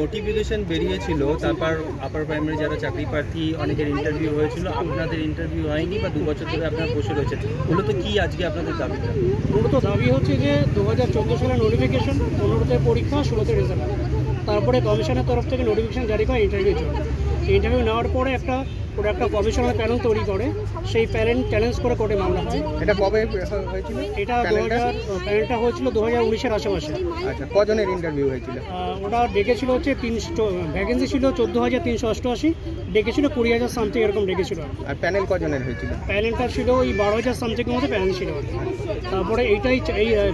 Notification বেরিয়েছিল, তারপর upper primary যারা চাকরি প্রার্থী অনেকের ইন্টারভিউ হয়েছিল, আপনাদের ইন্টারভিউ হয়নি বা 2 বছর ধরে আপনারা বসে রয়েছেন। মূলত কি আজকে আপনাদের দাবিটা? মূলত দাবি হচ্ছে যে 2014 সালের নোটিফিকেশন, 15তে পরীক্ষা, 16তে রেজাল্ট, তারপরে কমিশনের তরফ থেকে নোটিফিকেশন জারি করে ইন্টারভিউ চলে। ইন্টারভিউ নেওয়ার পরে একটা কমিশনার প্যানেল তৈরি করে, সেই প্যানেল চ্যালেঞ্জ করে কোর্টে মামলা হয়। এটা কবে হয়েছিল? এটা প্যানেলটা হয়েছিল 2019-এর আশেপাশে। আচ্ছা, কজনের ইন্টারভিউ হয়েছিল? ওটা ডেকেছিল হচ্ছে ভ্যাকেন্সি ছিল 14,388, ডেকেছিল 20,000 সামথিং এরকম ডেকেছিল। আর প্যানেল কজনের হয়েছিল? প্যানেলটা ছিল ওই 12,000 সামথিংয়ের মধ্যে প্যানেল ছিল। তারপরে এই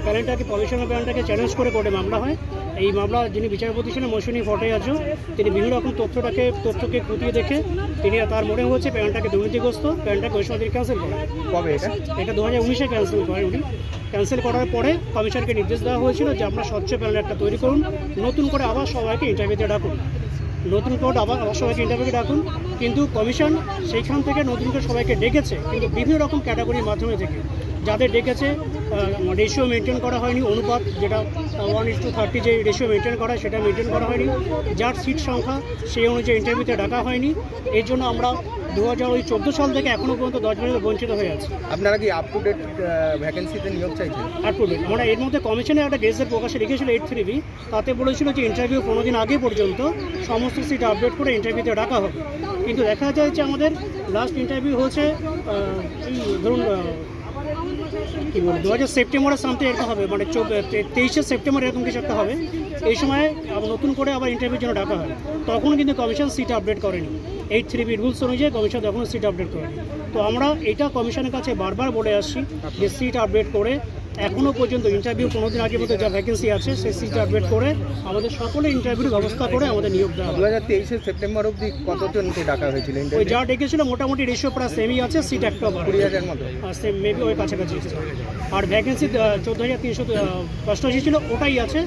প্যানেলটাকে কমিশনার প্যানেলটাকে চ্যালেঞ্জ করে কোর্টে মামলা হয়। এই মামলা যিনি বিচারপতি ছিলেন মৌসুমী ভট্টাচার্য, তিনি বিভিন্ন রকম তথ্যকে খতিয়ে দেখে তিনি তার মনে হচ্ছে প্যানেলটাকে দুর্নীতিগ্রস্ত, প্যানেলটাকে ওই সময় ক্যান্সেল করেন। কবে এটা 2019-এ ক্যান্সেল করেন উনি। ক্যান্সেল করার পরে কমিশনকে নির্দেশ দেওয়া হয়েছিল যে আপনার স্বচ্ছ প্যানেল একটা তৈরি করুন, নতুন করে আবার সবাইকে ইন্টারভিউতে ডাকুন, আবার সবাইকে ইন্টারভিউতে ডাকুন। কিন্তু কমিশন সেইখান থেকে নতুন করে সবাইকে ডেকেছে, কিন্তু বিভিন্ন রকম ক্যাটাগরির মাধ্যমে থেকে যাদের ডেকেছে রেশিও মেনটেন করা হয়নি, অনুপাত যেটা 1:30 যে রেশিও মেনটেন করা হয় সেটা মেনটেন করা হয়নি, যার সিট সংখ্যা সেই অনুযায়ী ইন্টারভিউতে ডাকা হয়নি। এর জন্য আমরা 2014 সাল থেকে এখনও পর্যন্ত 10 বছর বঞ্চিত হয়ে আছে। আপনারা কি আপ টু ডেট ভ্যাকেন্সিতে নিয়োগ চাইছেন? আপ টু ডেট আমরা এর মধ্যে কমিশনে একটা গেজেট প্রকাশে রেখেছিল 8-3B, তাতে বলেছিল যে ইন্টারভিউ 15 দিন আগে পর্যন্ত সমস্ত সিট আপডেট করে ইন্টারভিউতে ডাকা হবে। কিন্তু দেখা যায় যে আমাদের লাস্ট ইন্টারভিউ হচ্ছে ধরুন কি বলে 2000 সেপ্টেম্বরের সামথিং এরকম হবে, মানে 23শে সেপ্টেম্বর এরকম কিছু একটা হবে। এই সময় নতুন করে আবার ইন্টারভিউর জন্য ডাকা হয়, তখন কিন্তু কমিশন সিট আপডেট করেনি। 8-3B রুলস অনুযায়ী কমিশন তখনও সিট আপডেট করেনি। তো আমরা এটা কমিশনের কাছে বারবার বলে আসছি যে সিট আপডেট করে এখনও পর্যন্ত ইন্টারভিউ 15 দিন আগের মধ্যে যা ভ্যাকেন্সি আছে সেই সিট আপডেট করে আমাদের সকলে ইন্টারভিউর ব্যবস্থা করে আমাদের নিয়োগ দেওয়া। 2023 সেপ্টেম্বর অবধি কতজনকে ডাকা হয়েছিল? ওই যা ডেকেছিল মোটামুটি রেশিও প্রায় সেমই আছে, সিট একটা 20,000 মতো, সেম মেবি ওই কাছাকাছি। আর ভ্যাকেন্সি 14,388 ছিল, ওটাই আছে।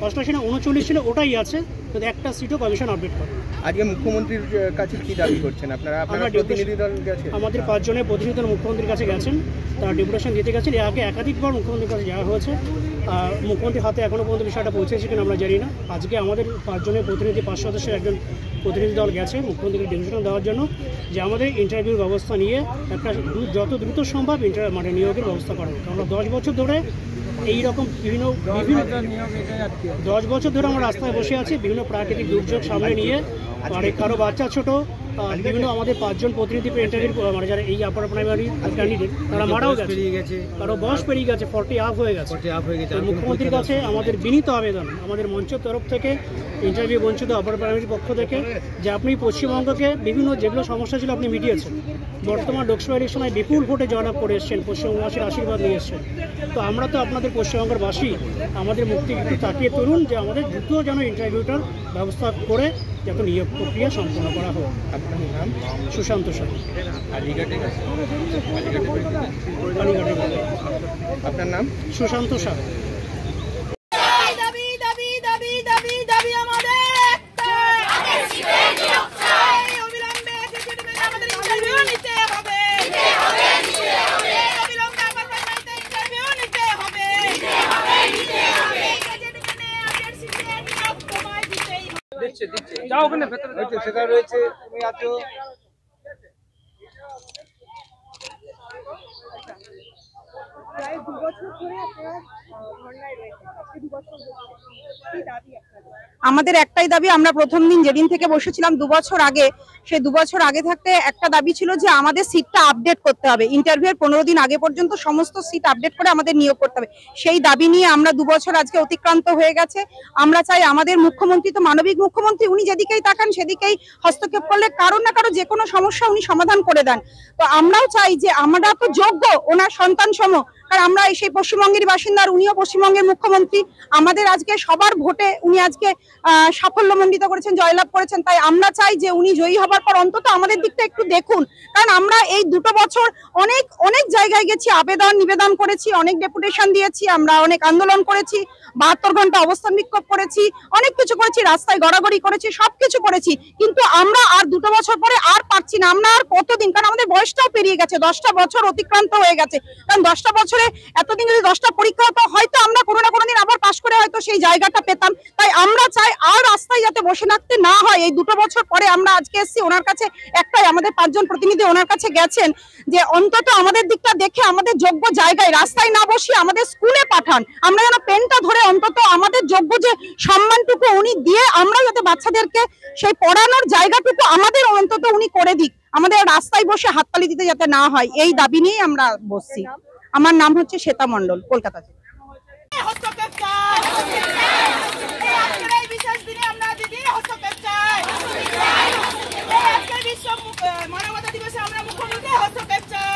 88 না 39 ছিল, ওটাই আছে। তো একটা সিটও কমিশন আপডেট করে। আজকে মুখ্যমন্ত্রীর কাছে কি দাবি করছেন আপনারা? প্রতিনিধি দল গেছে, আমাদের 5 জনের প্রতিনিধি দল মুখ্যমন্ত্রীর কাছে গেছেন, তারা ডেপুটেশন দিতে গেছেন। এর আগে একাধিকবার মুখ্যমন্ত্রীর কাছে যাওয়া হয়েছে, আর মুখ্যমন্ত্রীর হাতে এখনও পর্যন্ত বিষয়টা পৌঁছেছে কিনা আমরা জানি না। আজকে আমাদের 5 জনের প্রতিনিধি, 5 সদস্যের একজন প্রতিনিধি দল গেছে মুখ্যমন্ত্রীকে ডেপুটেশন দেওয়ার জন্য যে আমাদের ইন্টারভিউর ব্যবস্থা নিয়ে একটা যত দ্রুত সম্ভব নিয়োগের ব্যবস্থা করা হোক। আমরা 10 বছর ধরে এইরকম বিভিন্ন 10 বছর ধরে আমরা রাস্তায় বসে আছি, বিভিন্ন প্রাকৃতিক দুর্যোগ সামনে নিয়ে, আর কারো বাচ্চা ছোট, বিভিন্ন আমাদের 5 জন প্রতিনিধি ইন্টারভিউ মানে যারা এই আপার প্রাইমারি ক্যান্ডিডেট তারা মারাও গেছে, কারো বয়স পেরিয়ে গেছে, 40 আপ হয়ে গেছে। মুখ্যমন্ত্রীর কাছে আমাদের বিনীত আবেদন, আমাদের মঞ্চের তরফ থেকে, ইন্টারভিউ বঞ্চিত আপার প্রাইমারির পক্ষ থেকে, যে আপনি পশ্চিমবঙ্গকে বিভিন্ন যেগুলো সমস্যা ছিল আপনি মিটিয়েছেন, বর্তমান লোকসভা ইলেকশনে বিপুল ভোটে জয়লাভ করে এসেছেন, পশ্চিমবঙ্গবাসীর আশীর্বাদ নিয়ে এসেছেন। তো আমরা তো আপনাদের পশ্চিমবঙ্গের বাসী, আমাদের মুক্তি একটু তাকিয়ে তুলুন যে আমাদের দ্রুত যেন ইন্টারভিউটার ব্যবস্থা করে যাতে নিয়োগ প্রক্রিয়া সম্পন্ন করা হোক। আপনার নাম? সুশান্ত শাহ, আলিঘাটে গেছে কালীঘাটে। আপনার নাম? সুশান্ত শাহ। যাও ওখানে ভেতরে সেটা রয়েছে, তুমি আছো। প্রায় 2 বছর ধরে আপনারা ধর্নায় রয়েছেন, আজকে 2 বছর হচ্ছে, কি দাবি আপনাদের? আমাদের একটাই দাবি, আমরা প্রথম দিন যেদিন থেকে বসেছিলাম 2 বছর আগে, সেই 2 বছর আগে থাকতে একটা দাবি ছিল যে আমাদের সিটটা আপডেট করতে হবে। ইন্টারভিউর 15 দিন আগে পর্যন্ত সমস্ত সিট আপডেট করে আমাদের নিয়োগ করতে হবে। সেই দাবি নিয়ে আমরা 2 বছর আজকে অতিক্রান্ত হয়ে গেছে। আমরা চাই আমাদের মুখ্যমন্ত্রী তো মানবিক মুখ্যমন্ত্রী, উনি যেদিকেই তাকান সেদিকেই হস্তক্ষেপ করলে কারো না কারো যে কোনো সমস্যা উনি সমাধান করে দেন। তো আমরাও চাই যে আমরা তো যোগ্য ওনার সন্তান সম, কারণ আমরা সেই পশ্চিমবঙ্গের বাসিন্দা, উনিও পশ্চিমবঙ্গের মুখ্যমন্ত্রী। আমাদের আজকে সবার ভোটে উনি আজকে সাফল্যমণ্ডিত করেছেন, জয়লাভ করেছেন। তাই আমরা চাই যে উনি জয়ী হবার পর অন্তত আমাদের দিকটা একটু দেখুন, কারণ আমরা এই 2 বছর অনেক অনেক জায়গায় গেছি, আবেদন নিবেদন করেছি, অনেক ডেপুটেশন দিয়েছি, আমরা অনেক আন্দোলন করেছি, 72 ঘন্টা অবস্থান বিক্ষোভ করেছি, অনেক কিছু করেছি, রাস্তায় গড়াগড়ি করেছি, সবকিছু করেছি। কিন্তু আমরা আর 2 বছর পরে আর পারছি না। আমরা আর কতদিন, কারণ আমাদের বয়সটাও পেরিয়ে গেছে, 10টা বছর অতিক্রান্ত হয়ে গেছে। কারণ 10টা বছরে এতদিন যদি 10টা পরীক্ষা হতো, হয়তো আমরা কোনো না কোনো দিন আবার পাশ করে হয়তো সেই জায়গাটা পেতাম। তাই আমরা চাই আর রাস্তায় যাতে বসে থাকতে না হয়। এই 2 বছর পরে আমরা আজকে এসেছি ওনার কাছে, একটাই আমাদের 5 জন প্রতিনিধি ওনার কাছে গেছেন যে অন্তত আমাদের দিকটা দেখে আমাদের যোগ্য জায়গায় রাস্তায় না বসিয়ে আমাদের স্কুলে পাঠান, আমরা যেন পেনটা ধরে অন্তত আমাদের যোগ্য যে সম্মানটুকু উনি দিয়ে আমরা যাতে বাচ্চাদেরকে সেই পড়ানোর জায়গাটুকু আমাদের অন্তত উনি করে দিক, আমাদের রাস্তায় বসে হাততালি দিতে যাতে না হয়, এই দাবি নিয়েই আমরা বসছি। আমার নাম হচ্ছে শ্বেতা মণ্ডল, কলকাতা থেকে। মানবতা দিবসে আমরা মুখ্যমন্ত্রী হস্তক্ষেপ চাই।